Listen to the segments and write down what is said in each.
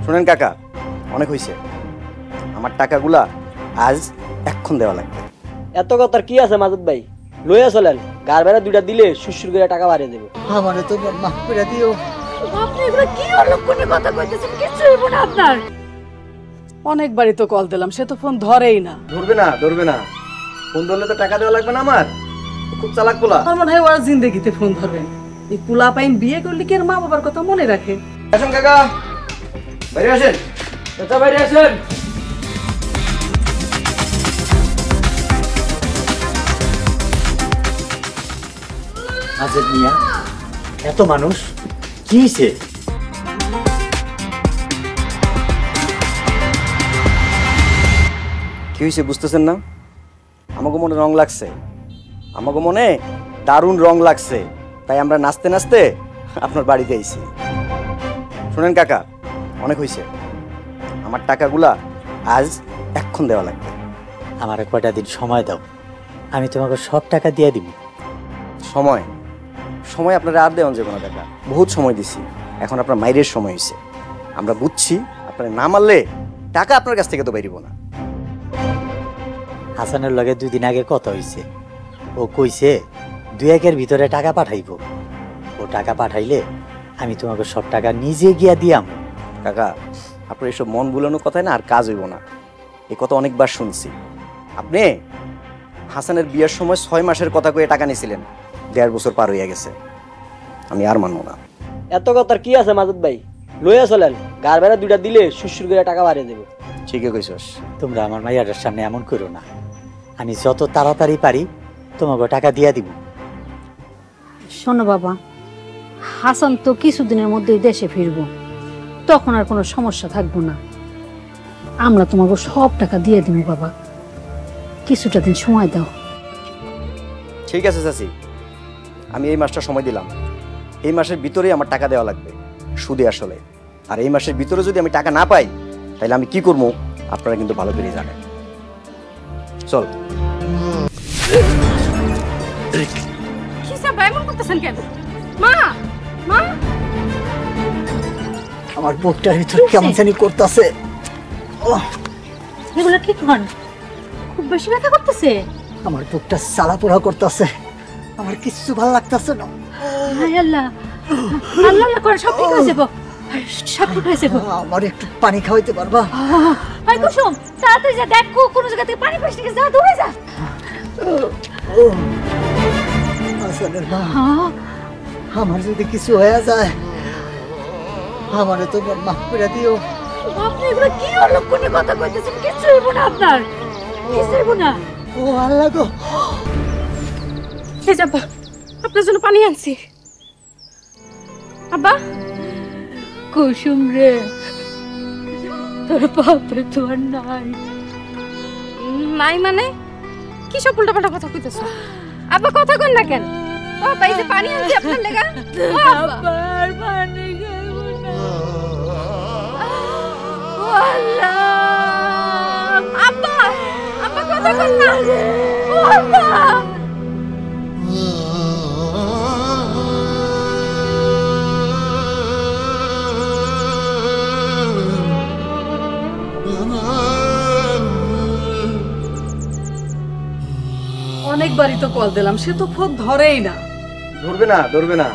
শুনেন কাকা, অনেক হয়েছে। আমার টাকাগুলা আজ এক্ষণ দেওয়া লাগবে। এত কথার কি আছে মাজেদ ভাই, লইয়া চলেন। গার বেড়া দুইটা দিলে সুসুর করে টাকা বাড়িয়ে দেবো। আমারে তো মাফ করে দিও। আপনি এগুলো কি অলক্ষণে কথা কইতেছেন? কিছু হইব না আপনার। অনেকবারই তো কল দিলাম, সে তো ফোন ধরেই না। ধরবে না, ধরবে না। ফোন ধরলে তো টাকা দেওয়া লাগবে না আমার। খুব চালাক পোলা। আমার মনে হয় ওরা জিন্দেগিতে ফোন ধরবেন। এই পোলা পাইন বিয়ে করলে কি আর মা বাবার কথা মনে রাখে? আসেন কাকা, বাইরে আসেন। চাচা বাইরে আসেন। মাজেদ মিয়া, এত মানুষ কি হইছে? কি হয়েছে বুঝতেছেন না? আমাকে মনে রং লাগছে, আমাকে মনে দারুণ রং লাগছে, তাই আমরা নাচতে নাচতে আপনার বাড়িতে আইছি। শুনেন কাকা, অনেক হয়েছে। আমার টাকাগুলা আজ এক্ষণ দেওয়া লাগবে। আমার কয়টা দিন সময় দাও, আমি তোমাকে সব টাকা দিয়ে দিব। সময় সময় আপনারা আর দেওয়া যাবে না কাকা, বহুত সময় দিছি। এখন আপনার মাইরের সময় হয়েছে। আমরা বুঝছি আপনারা না মারলে টাকা আপনার কাছ থেকে তো বেরিব না। হাসানের লগে 2 দিন আগে কথা হইছে, ও কইছে 2-1 ভিতরে টাকা পাঠাইব। ও টাকা পাঠাইলে আমি তোমাকে সব টাকা নিজে গিয়া দিয়াম। কাকা, আপনার এসব মন বুলানোর কথাই না আর কাজ হইব না। এই কথা অনেকবার শুনছি। আপনি হাসানের বিয়ের সময় 6 মাসের কথা কয়ে টাকা নিয়েছিলেন, 1.5 বছর পার হইয়া গেছে। আমি আর মানব না। এত কথার কি আছে মাজেদ ভাই, লইয়া চলেন। গার বেড়া দুইটা দিলে সুসুর করে টাকা বাড়িয়ে দেবো। ঠিকই কইছস। তোমরা আমার মাইয়াটার সামনে এমন করো না। আমি যত তাড়াতাড়ি পারি তোমাকে টাকা দিয়া দিব। শোনো বাবা, হাসান তো কিছুদিনের মধ্যেই দেশে ফিরবো, তখন আর কোনো সমস্যা থাকবো না। আমরা তোমাকে সব টাকা দিয়ে দিব বাবা, কিছুটা দিন সময় দাও। ঠিক আছে চাচি, আমি এই মাসটা সময় দিলাম। এই মাসের ভিতরেই আমার টাকা দেওয়া লাগবে, সুদে আসলে। আর এই মাসের ভিতরে যদি আমি টাকা না পাই, তাহলে আমি কি করবো আপনারা কিন্তু ভালো করে জানেন। চল। কি সব এমন করতেছেন কেন? মা, মা, আমার বুকটার ভিতর কেমন জানি করতেছে। এগুলো কি করেন? খুব বেশি ব্যথা করতেছে। আমার বুকটা চালাপোড়া করতেছে, আমার কিচ্ছু ভালো লাগতেছে না। হায় আল্লাহ, আল্লাহ আল্লাহ করে সব ঠিক হয়ে যাবো, সব ঠিক হয়ে যাবো। আমার একটু পানি খাওয়াইতে পারবা? হাই কুসুম, তাড়াতাড়ি যা, দেখ কোনো জায়গা থেকে পানি পাস নাকি, যা দৌড়ে যা। হাসানের মা, আমার যদি কিছু হয়ে যায় আমারে তো মাফ করে দিও। আপনি এগুলো কি অলক্ষণে কথা কইতেছেন? কিছু হইব না আপনার, কিছু হইব না। ও আল্লাহ গো, এই যাবা, আপনার জন্য পানি আনছি। আব্বা, কুসুম রে, তোর বাপরে তো আর নাই। নাই মানে কি সব উল্টাপাল্টা কথা কইতেছো? আব্বা কথা কন না কেন? ও ভাই, যে পানি আনছি আপনার লাগা। আব্বার পানি খাইব না। ও আল্লাহ, আব্বা, আব্বা কথা কন না। ও আব্বা, অনেকবারই তো কল দিলাম, সে তো ফোন ধরেই না। ধরবে না, ধরবে না।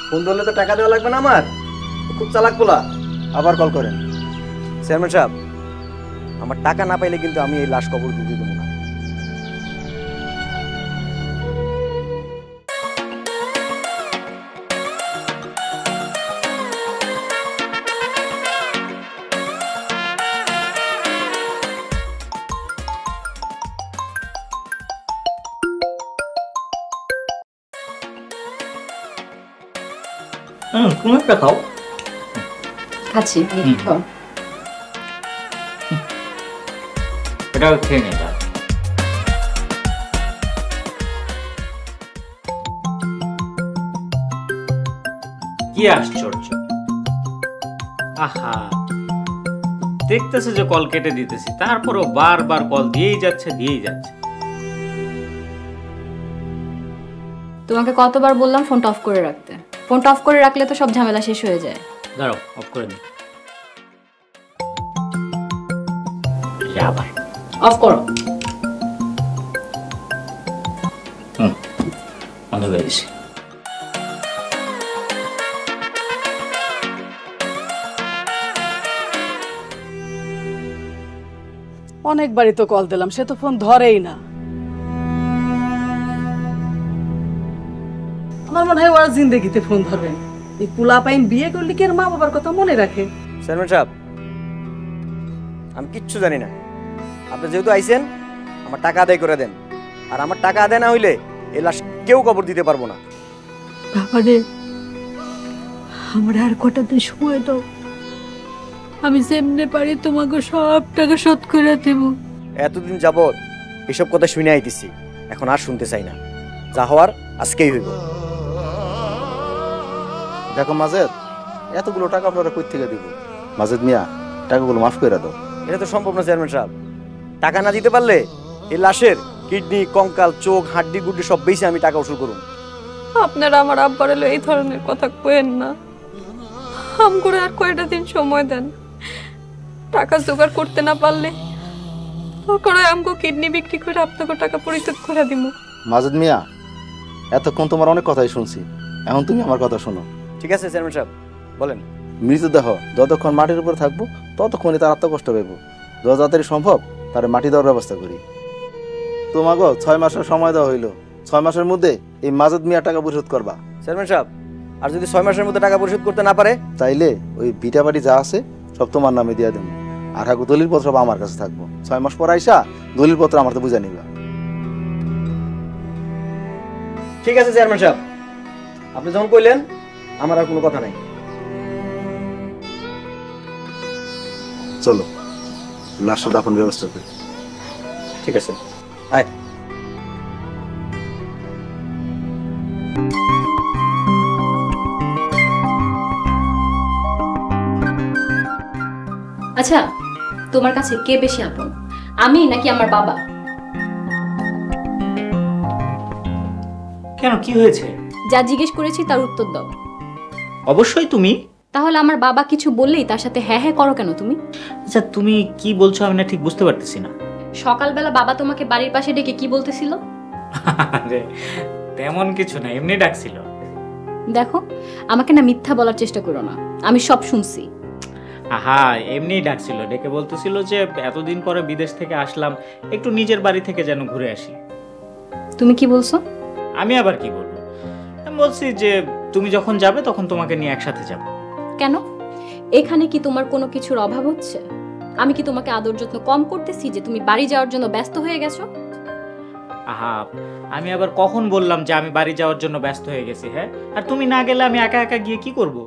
ফোন ধরলে তো টাকা দেওয়া লাগবে না আমার। খুব চালাক পোলা। আবার কল করেন। চেয়ারম্যান সাহেব, আমার টাকা না পাইলে কিন্তু আমি এই লাশ কবর দিতে দেবো না। তুমি একটা খাও। খাচ্ছি, খাও। এটাও খেয়ে নে। কি আশ্চর্য! আহা, দেখতেছে যে কল কেটে দিতেছি, তারপরও বারবার কল দিয়েই যাচ্ছে। তোমাকে কতবার বললাম ফোনটা অফ করে রাখতে? ফোনটা অফ করে রাখলে তো সব ঝামেলা শেষ হয়ে যায়। দাঁড়াও, অফ করে দিই। থেকে আবার। অফ করো। বন্ধ করে দিছি। অনেকবারই তো কল দিলাম, সে তো ফোন ধরেই না। আমার মনে হয় ওরা জিন্দেগিতে ফোন ধরবেন। এই পোলা পাইন বিয়ে করলে কি আর মা বাবার কথা মনে রাখে? চেয়ারম্যান সাহেব, আমি কিচ্ছু জানি না। আপনি যেহেতু আইছেন, আমার টাকা আদায় করে দেন। আর আমার টাকা আদায় না হইলে এই লাশ কেউ কবর দিতে পারবো না। বাবারে, আমরা আর কটা দিন সময় দাও, আমি যেমনে পারি তোমাকে সব টাকা শোধ করে দেব। এতদিন যাবৎ এসব কথা শুনে আইতেছি, এখন আর শুনতে চাই না। যা হওয়ার আজকেই হইব। দেখো মাজেদ, এতগুলো টাকা আপনারা কই থেকে দিব? মাজেদ মিয়া, টাকাগুলো মাফ করে দাও। এটা তো সম্ভব না চেয়ারম্যান সাহেব। টাকা না দিতে পারলে এই লাশের কিডনি, কঙ্কাল, চোখ, হাড্ডি গুড্ডি সব বেশি আমি টাকা উসুল করুন। আপনারা আমার আব্বার এলো এই ধরনের কথা কইেন না। হাম করে আর কয়টা দিন সময় দেন। টাকা জোগাড় করতে না পারলে দরকার হয় আমগো কিডনি বিক্রি করে আপনাকে টাকা পরিশোধ করে দিব। মাজেদ মিয়া, এতক্ষণ তোমার অনেক কথাই শুনছি, এখন তুমি আমার কথা শোনো। ঠিক আছে চেয়ারম্যান সাহেব, বলেন। মৃতদেহ যতক্ষণ মাটির উপর থাকবো ততক্ষণই তার আত্মকষ্ট পাইব। যত তাড়াতাড়ি সম্ভব তার মাটি দেওয়ার ব্যবস্থা করি। তোমাকে 6 মাসের সময় দেওয়া হইলো, 6 মাসের মধ্যে এই মাজেদ মিয়ার টাকা পরিশোধ করবা। চেয়ারম্যান সাহেব, আর যদি 6 মাসের মধ্যে টাকা পরিশোধ করতে না পারে, তাইলে ওই ভিটা বাড়ি যা আছে সব তোমার নামে দিয়ে দেবো। আর হাগু দলিলপত্র সব আমার কাছে থাকবো। 6 মাস পর আইসা দলিলপত্র আমার তো বুঝা নিবা। ঠিক আছে চেয়ারম্যান সাহেব, আপনি যখন কইলেন আমার আর কোনো কথা নাই। চলো লাশটা দাফন ব্যবস্থা করি। ঠিক আছে, আয়। আচ্ছা, তোমার কাছে কে বেশি আপন, আমি নাকি আমার বাবা? কেন, কি হয়েছে? যা জিজ্ঞেস করেছি তার উত্তর দাও। অবশ্যই তুমি। তাহলে আমার বাবা কিছু বললেই তার সাথে হ্যাঁ হ্যাঁ করো কেন তুমি? আচ্ছা, তুমি কি বলছো আমি না ঠিক বুঝতে পারতেছি না। সকালবেলা বাবা তোমাকে বাড়ির পাশে ডেকে কি বলতেছিল? আরে তেমন কিছু না, এমনি ডাকছিল। দেখো, আমাকে না মিথ্যা বলার চেষ্টা করো না, আমি সব শুনছি। আহা, এমনিই ডাকছিল, ডেকে বলতেছিল যে এতদিন পরে বিদেশ থেকে আসলাম, একটু নিজের বাড়ি থেকে যেন ঘুরে আসি। তুমি কি বলছো? আমি আবার কি বলবো, আমি বলছি যে তুমি যখন যাবে তখন তোমাকে নিয়ে একসাথে যাব। কেন, এখানে কি তোমার কোনো কিছুর অভাব হচ্ছে? আমি কি তোমাকে আদর যত্ন কম করতেছি যে তুমি বাড়ি যাওয়ার জন্য ব্যস্ত হয়ে গেছো? আহা, আমি আবার কখন বললাম যে আমি বাড়ি যাওয়ার জন্য ব্যস্ত হয়ে গেছি? হ্যাঁ, আর তুমি না গেলে আমি একা একা গিয়ে কি করব?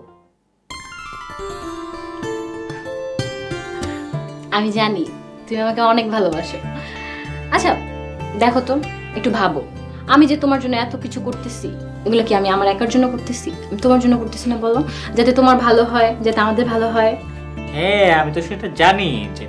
আমি জানি তুমি আমাকে অনেক ভালোবাসো। আচ্ছা দেখো তো, একটু ভাবো, আমি যে তোমার জন্য এত কিছু করতেছি, এগুলো কি আমি আমার একার জন্য করতেছি? আমি তোমার জন্য করতেছি না বলো? যাতে তোমার ভালো হয়, যাতে আমাদের ভালো হয়। হ্যাঁ, আমি তো সেটা জানি যে